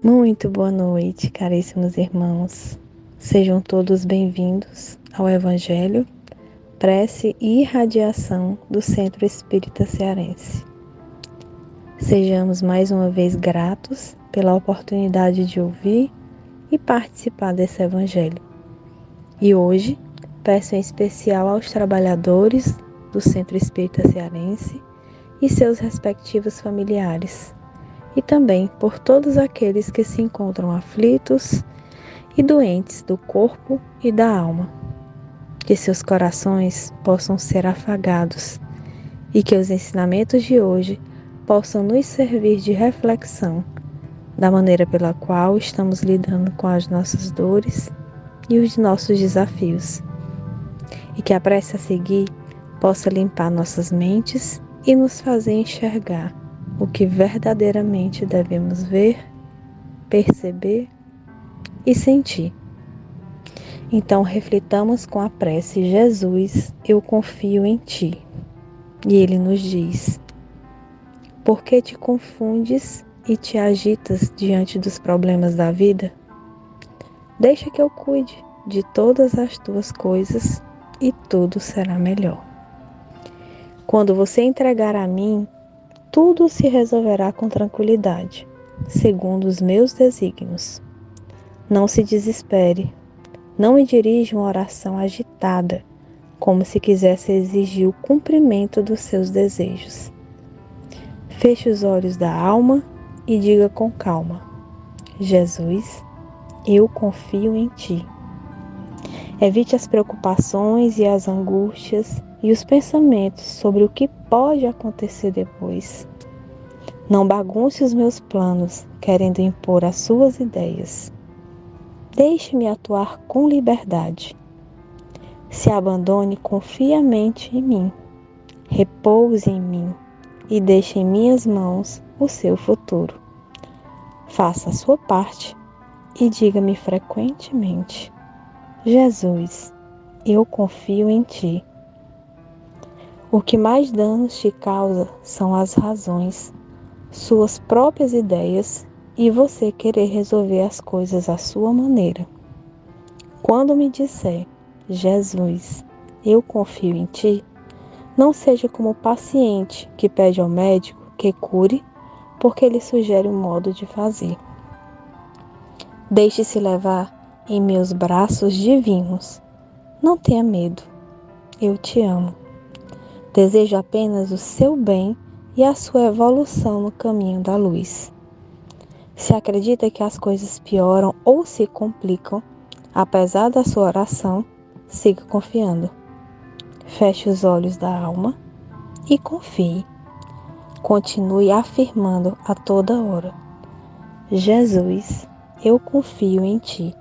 Muito boa noite, caríssimos irmãos. Sejam todos bem-vindos ao Evangelho, Prece e Irradiação do Centro Espírita Cearense. Sejamos mais uma vez gratos pela oportunidade de ouvir e participar desse Evangelho. E hoje, peço em especial aos trabalhadores do Centro Espírita Cearense e seus respectivos familiares, e também por todos aqueles que se encontram aflitos e doentes do corpo e da alma. Que seus corações possam ser afagados e que os ensinamentos de hoje possam nos servir de reflexão da maneira pela qual estamos lidando com as nossas dores e os nossos desafios. E que a prece a seguir possa limpar nossas mentes e nos fazer enxergar o que verdadeiramente devemos ver, perceber e sentir. Então reflitamos com a prece: Jesus, eu confio em Ti. E Ele nos diz: por que te confundes e te agitas diante dos problemas da vida? Deixa que eu cuide de todas as tuas coisas e tudo será melhor. Quando você entregar a mim, tudo se resolverá com tranquilidade, segundo os meus desígnios. Não se desespere, não me dirija uma oração agitada, como se quisesse exigir o cumprimento dos seus desejos. Feche os olhos da alma e diga com calma: Jesus, eu confio em Ti. Evite as preocupações e as angústias e os pensamentos sobre o que pode acontecer depois. Não bagunce os meus planos, querendo impor as suas ideias. Deixe-me atuar com liberdade. Se abandone confiamente em mim. Repouse em mim e deixe em minhas mãos o seu futuro. Faça a sua parte e diga-me frequentemente: Jesus, eu confio em Ti. O que mais danos te causa são as razões, suas próprias ideias e você querer resolver as coisas à sua maneira. Quando me disser: Jesus, eu confio em Ti, não seja como o paciente que pede ao médico que cure porque ele sugere um modo de fazer. Deixe-se levar em meus braços divinos. Não tenha medo. Eu te amo. Desejo apenas o seu bem e a sua evolução no caminho da luz. Se acredita que as coisas pioram ou se complicam, apesar da sua oração, siga confiando. Feche os olhos da alma e confie. Continue afirmando a toda hora: Jesus, eu confio em Ti.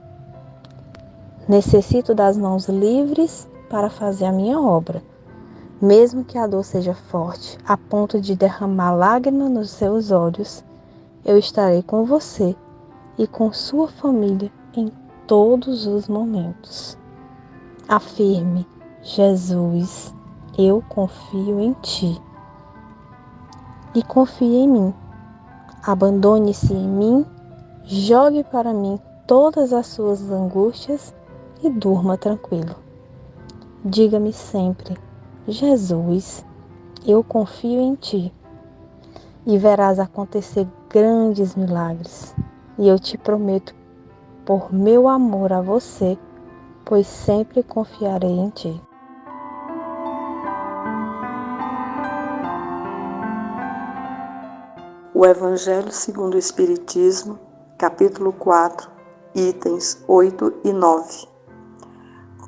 Necessito das mãos livres para fazer a minha obra. Mesmo que a dor seja forte, a ponto de derramar lágrimas nos seus olhos, eu estarei com você e com sua família em todos os momentos. Afirme: Jesus, eu confio em Ti. E confie em mim. Abandone-se em mim, jogue para mim todas as suas angústias e durma tranquilo. Diga-me sempre: Jesus, eu confio em Ti. E verás acontecer grandes milagres. E eu te prometo, por meu amor a você, pois sempre confiarei em Ti. O Evangelho segundo o Espiritismo, capítulo 4, itens 8 e 9.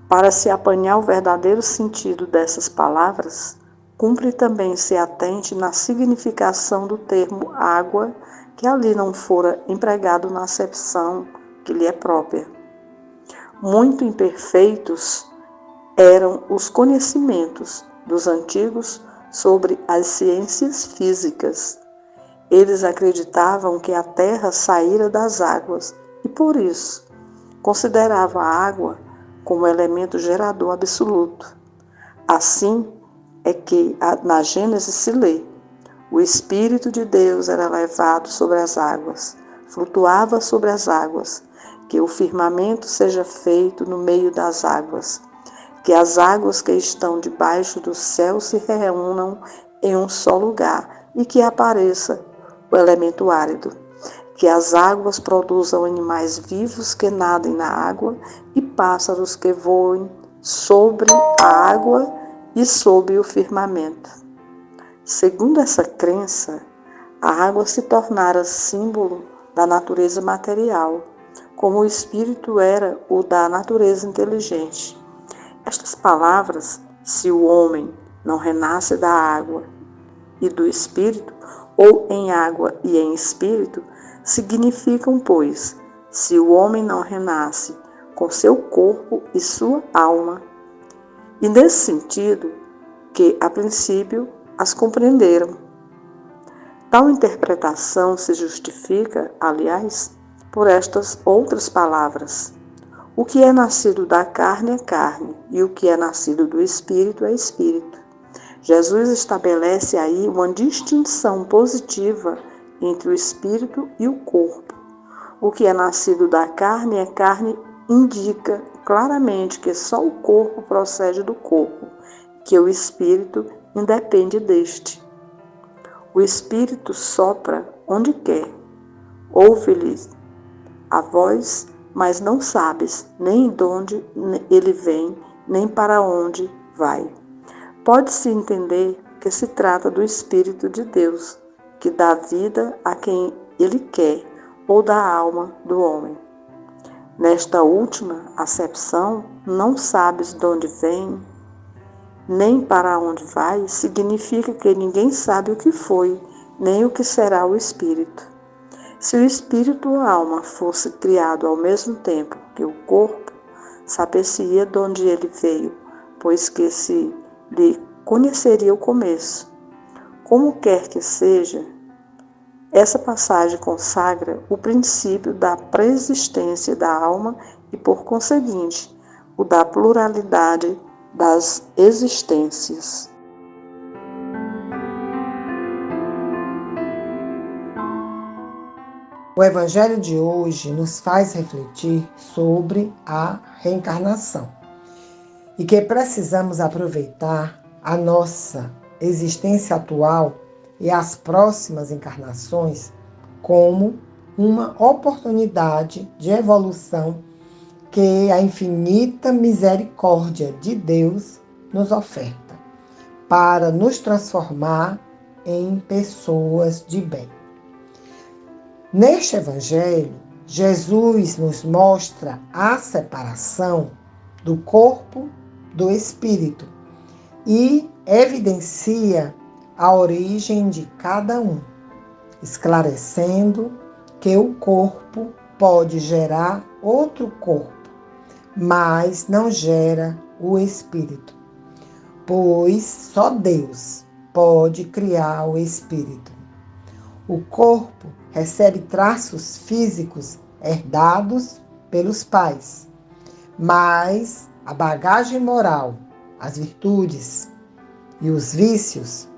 Para se apanhar o verdadeiro sentido dessas palavras, cumpre também ser atente na significação do termo água, que ali não fora empregado na acepção que lhe é própria. Muito imperfeitos eram os conhecimentos dos antigos sobre as ciências físicas. Eles acreditavam que a terra saíra das águas e, por isso, consideravam a água como elemento gerador absoluto. Assim é que na Gênesis se lê: O Espírito de Deus era levado sobre as águas, flutuava sobre as águas, que o firmamento seja feito no meio das águas, que as águas que estão debaixo do céu se reúnam em um só lugar e que apareça o elemento árido, que as águas produzam animais vivos que nadem na água e pássaros que voem sobre a água e sob o firmamento. Segundo essa crença, a água se tornara símbolo da natureza material, como o espírito era o da natureza inteligente. Estas palavras, se o homem não renasce da água e do espírito, ou em água e em espírito, significam, pois, se o homem não renasce com seu corpo e sua alma. E nesse sentido que, a princípio, as compreenderam. Tal interpretação se justifica, aliás, por estas outras palavras. O que é nascido da carne é carne, e o que é nascido do espírito é espírito. Jesus estabelece aí uma distinção positiva entre o espírito e o corpo. O que é nascido da carne é carne indica claramente que só o corpo procede do corpo, que o espírito independe deste. O espírito sopra onde quer, ouve-lhe a voz, mas não sabes nem de onde ele vem, nem para onde vai. Pode-se entender que se trata do Espírito de Deus, que dá vida a quem ele quer, ou da alma do homem. Nesta última acepção, não sabes de onde vem, nem para onde vai, significa que ninguém sabe o que foi, nem o que será o Espírito. Se o espírito ou a alma fosse criado ao mesmo tempo que o corpo, saber-se-ia de onde ele veio, pois que se lhe conheceria o começo. Como quer que seja, essa passagem consagra o princípio da preexistência da alma e, por conseguinte, o da pluralidade das existências. O Evangelho de hoje nos faz refletir sobre a reencarnação e que precisamos aproveitar a nossa existência atual e as próximas encarnações como uma oportunidade de evolução que a infinita misericórdia de Deus nos oferta para nos transformar em pessoas de bem. Neste Evangelho, Jesus nos mostra a separação do corpo do espírito e evidencia a origem de cada um, esclarecendo que o corpo pode gerar outro corpo, mas não gera o espírito, pois só Deus pode criar o espírito. O corpo recebe traços físicos herdados pelos pais, mas a bagagem moral, as virtudes e os vícios,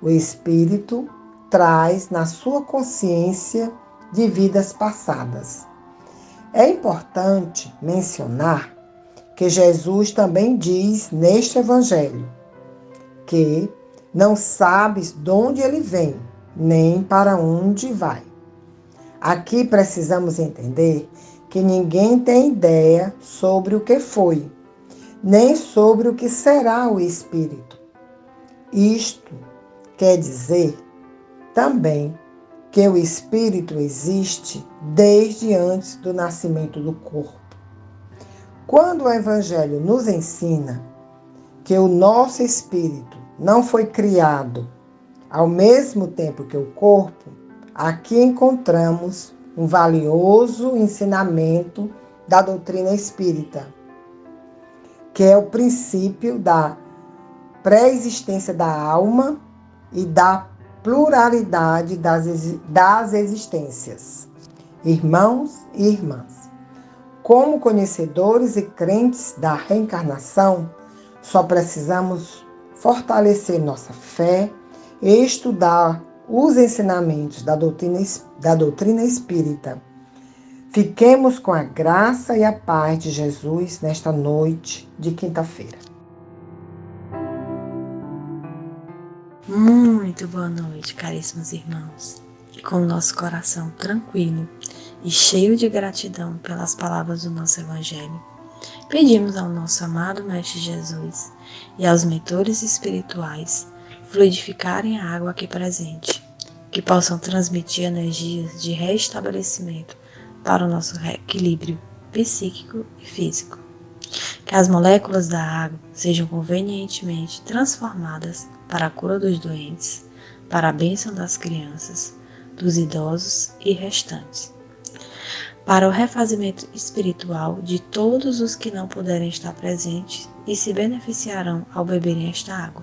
o espírito traz na sua consciência de vidas passadas. É importante mencionar que Jesus também diz neste Evangelho que não sabes de onde ele vem, nem para onde vai. Aqui precisamos entender que ninguém tem ideia sobre o que foi, nem sobre o que será o Espírito. Isto quer dizer também que o Espírito existe desde antes do nascimento do corpo. Quando o Evangelho nos ensina que o nosso Espírito não foi criado ao mesmo tempo que o corpo, aqui encontramos um valioso ensinamento da doutrina espírita, que é o princípio da pré-existência da alma e da pluralidade das existências. Irmãos e irmãs, como conhecedores e crentes da reencarnação, só precisamos fortalecer nossa fé e estudar os ensinamentos da doutrina espírita. Fiquemos com a graça e a paz de Jesus nesta noite de quinta-feira. Muito boa noite, caríssimos irmãos. E com o nosso coração tranquilo e cheio de gratidão pelas palavras do nosso Evangelho, pedimos ao nosso amado Mestre Jesus e aos mentores espirituais fluidificarem a água aqui presente, que possam transmitir energias de restabelecimento para o nosso equilíbrio psíquico e físico. Que as moléculas da água sejam convenientemente transformadas para a cura dos doentes, para a bênção das crianças, dos idosos e restantes, para o refazimento espiritual de todos os que não puderem estar presentes e se beneficiarão ao beberem esta água.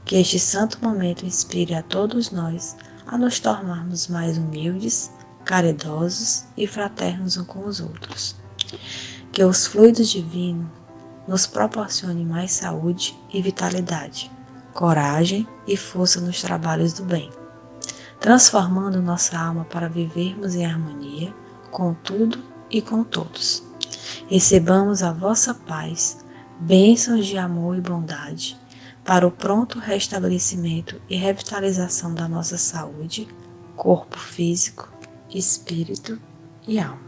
Que este santo momento inspire a todos nós a nos tornarmos mais humildes, caridosos e fraternos uns com os outros. Que os fluidos divinos nos proporcionem mais saúde e vitalidade, coragem e força nos trabalhos do bem, transformando nossa alma para vivermos em harmonia com tudo e com todos. Recebamos a vossa paz, bênçãos de amor e bondade, para o pronto restabelecimento e revitalização da nossa saúde, corpo físico, espírito e alma.